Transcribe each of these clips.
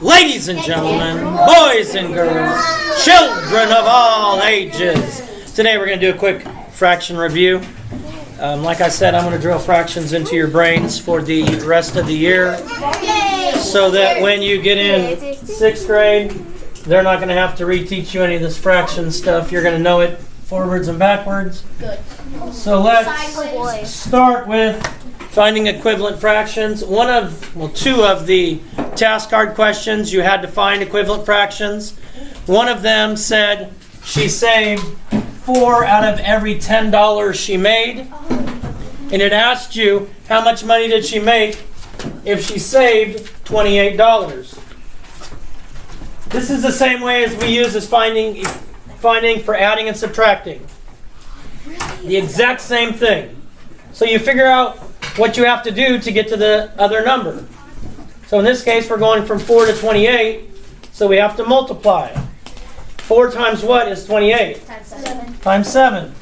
Ladies and gentlemen, boys and girls, children of all ages. Today we're going to do a quick fraction review. Like I said, I'm going to drill fractions into your brains for the rest of the year so that when you get in 6th grade, they're not going to have to reteach you any of this fraction stuff. You're going to know it forwards and backwards. Good. So let's start with finding equivalent fractions. Two of the task card questions, you had to find equivalent fractions. One of them said she saved 4 out of every $10 she made. And it asked you, how much money did she make if she saved $28? This is the same way as we use as finding for adding and subtracting. The exact same thing. So you figure out what you have to do to get to the other number. So in this case, we're going from 4 to 28, so we have to multiply. 4 times what is 28? Times 7. Times 7.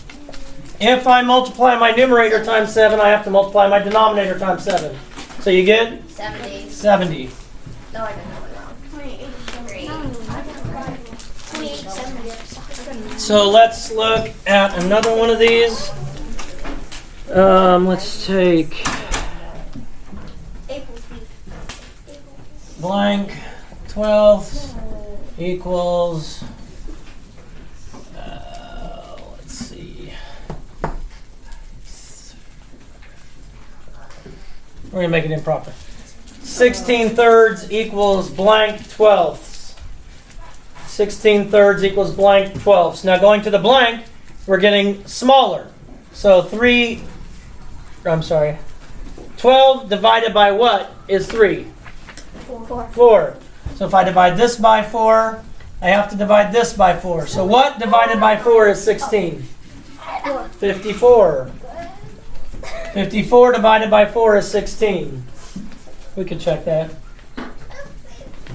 If I multiply my numerator times 7, I have to multiply my denominator times 7. So you get? 70. 70. No, I didn't know it wrong. 28, 70. So let's look at another one of these. Let's take blank 12 equals, let's see, we're going to make it improper. 16/3 equals blank 12ths. 16/3 equals blank 12ths. Now going to the blank, we're getting smaller. So 12 divided by what is 3? 4. So if I divide this by 4, I have to divide this by 4. So what divided by 4 is 16? 54. 54 divided by 4 is 16. We could check that.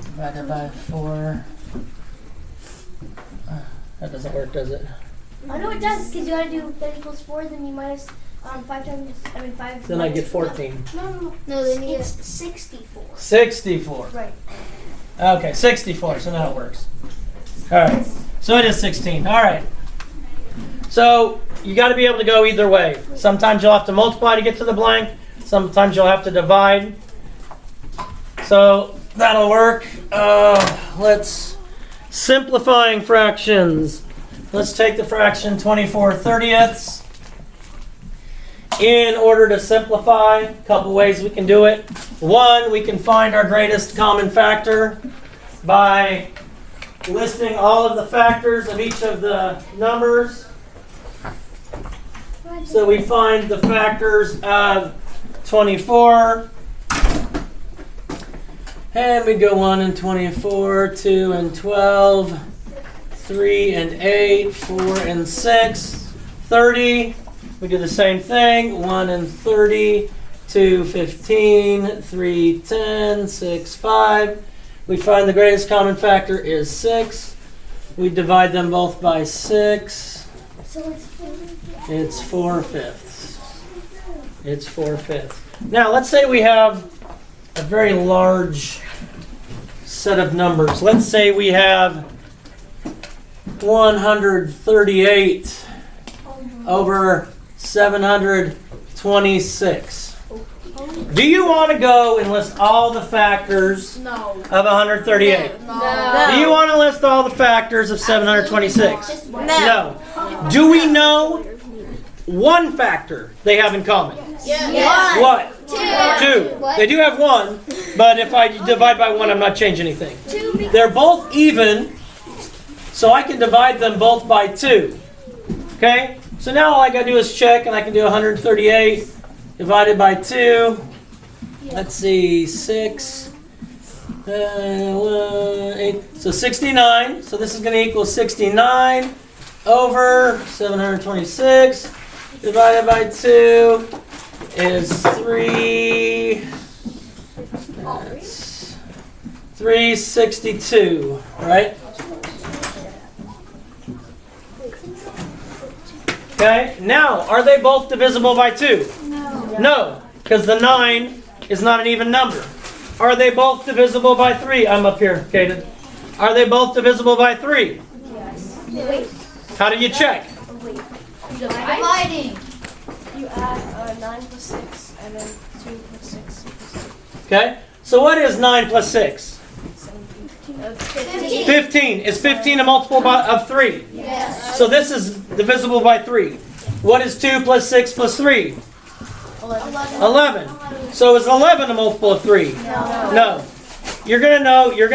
Divided by 4. That doesn't work, does it? I know it does, because you gotta do that equals 4, then you minus 5 times, 5. Then I get 14. No, then you get 64. 64. Right. Okay, 64, so now it works. Alright, so it is 16. Alright. So, you got to be able to go either way. Sometimes you'll have to multiply to get to the blank. Sometimes you'll have to divide. So, that'll work. Let's simplifying fractions. Let's take the fraction 24/30ths. In order to simplify, a couple ways we can do it. One, we can find our greatest common factor by listing all of the factors of each of the numbers. So we find the factors of 24. And we go 1 and 24, 2 and 12, 3 and 8, 4 and 6, 30. We do the same thing, 1 and 30, 2, 15, 3, 10, 6, 5. We find the greatest common factor is 6. We divide them both by 6. So it's 4/5. It's 4/5. Now let's say we have a very large set of numbers. Let's say we have 138 over 726. Do you want to go and list all the factors of 138? No. Do you want to list all the factors of 726? No. Do we know one factor they have in common? Yeah. What? 2. 2. They do have 1, but if I divide by 1, I'm not changing anything. They're both even, so I can divide them both by 2. Okay? So now all I got to do is check, and I can do 138 divided by 2. Let's see, 6, 8. So 69. So this is going to equal 69 over 726 divided by 2 is 3. That's 362, right? Okay, now, are they both divisible by 2? No, because the 9 is not an even number. Are they both divisible by 3? I'm up here, Kaden. Are they both divisible by 3? Wait. How do you check? Dividing. You add 9 plus 6, and then 2 plus 6 plus 6. Okay, so what is 9 plus 6? 15. 15. Is 15 a multiple of 3? Yes. So this is divisible by 3. What is 2 plus 6 plus 3? 11. So is 11 a multiple of 3? No. You're gonna know your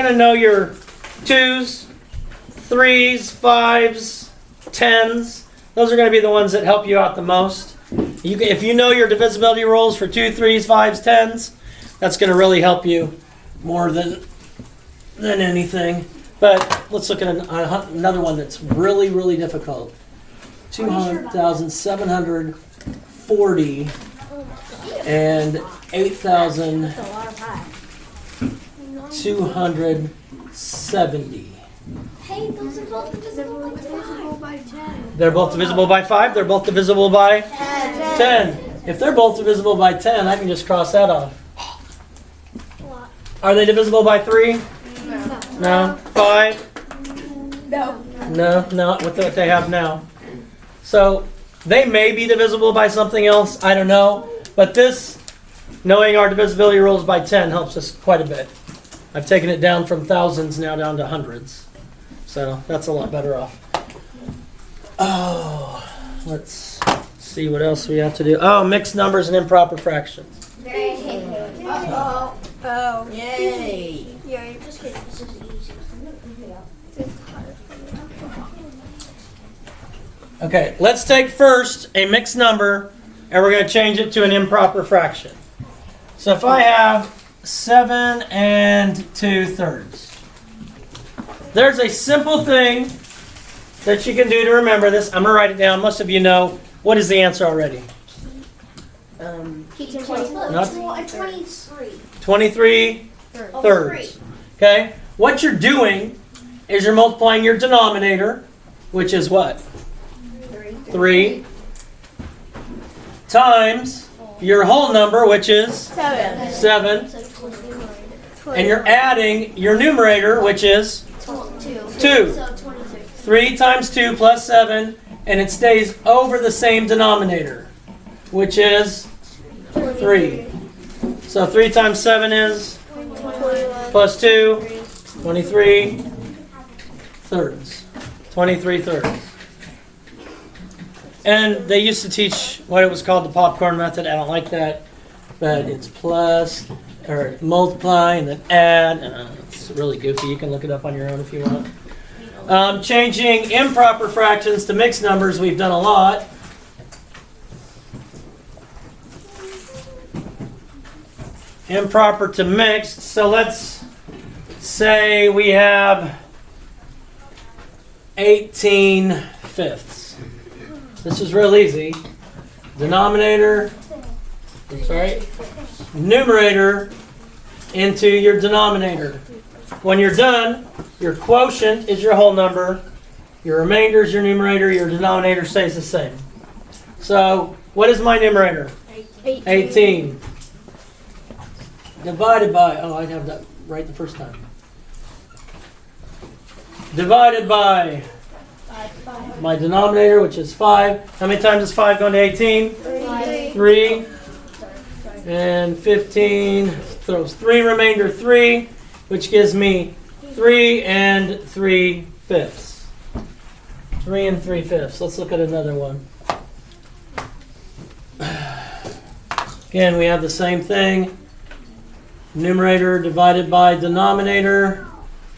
2s, 3s, 5s, 10s. Those are gonna be the ones that help you out the most. If you know your divisibility rules for 2, 3s, 5s, 10s, that's gonna really help you more than anything. But let's look at another one that's really, really difficult. 200,740 and 8,270. Hey, those are both divisible by 10. They're both divisible by 5. They're both divisible by 10. If they're both divisible by 10, I can just cross that off. Are they divisible by 3? No. 5? No. No, not with what they have now. So they may be divisible by something else. I don't know. But this, knowing our divisibility rules by 10, helps us quite a bit. I've taken it down from thousands now down to hundreds. So that's a lot better off. Oh, let's see what else we have to do. Oh, mixed numbers and improper fractions. Oh. Yay. Yeah, just kidding. This is easy. Okay, let's take first a mixed number and we're going to change it to an improper fraction. So if I have 7 2/3. There's a simple thing that you can do to remember this. I'm going to write it down. Most of you know. What is the answer already? 23. 23 thirds. Okay? What you're doing is you're multiplying your denominator, which is what? 3 times your whole number, which is 7. And you're adding your numerator, which is 2. 3 times 2 plus 7, and it stays over the same denominator, which is 3. So 3 times 7 is plus 2, 23 thirds. 23 thirds. And they used to teach what it was called the popcorn method. I don't like that. But it's plus, or multiply, and then add. It's really goofy. You can look it up on your own if you want. Changing improper fractions to mixed numbers, we've done a lot. Improper to mixed. So let's say we have 18 fifths. This is real easy. Denominator, numerator into your denominator. When you're done, your quotient is your whole number, your remainder is your numerator, your denominator stays the same. So, what is my numerator? 18. Divided by, oh, I'd have that right the first time. Divided by my denominator, which is 5. How many times is 5 going to 18? 3. And 15 throws 3 remainder 3, which gives me 3 3/5. 3 3/5. Let's look at another one. Again, we have the same thing. Numerator divided by denominator.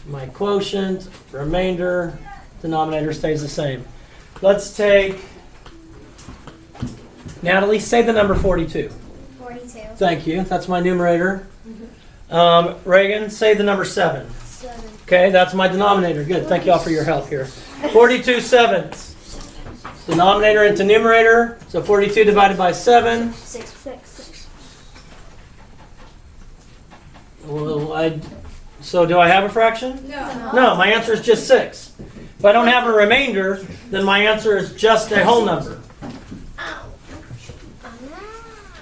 My quotient, remainder, denominator stays the same. Let's take, Natalie, say the number 42. 42. Thank you. That's my numerator. Reagan, say the number 7. 7. Okay, that's my denominator. Good. Thank you all for your help here. 42 sevenths. Denominator into numerator. So 42 divided by 7. 6. Well, so do I have a fraction? No. No, my answer is just 6. If I don't have a remainder, then my answer is just a whole number.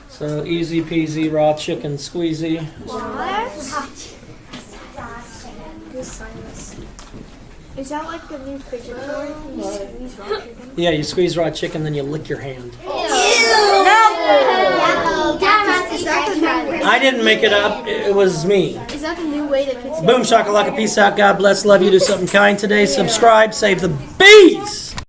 So easy peasy, raw chicken squeezy. What? Is that like the new fidget toy? You squeeze raw chicken? Yeah, you squeeze raw chicken, then you lick your hand. I didn't make it up. It was me. Is that the new way that kids Boom shakalaka. Peace out. God bless. Love you. Do something kind today. Subscribe. Save the bees.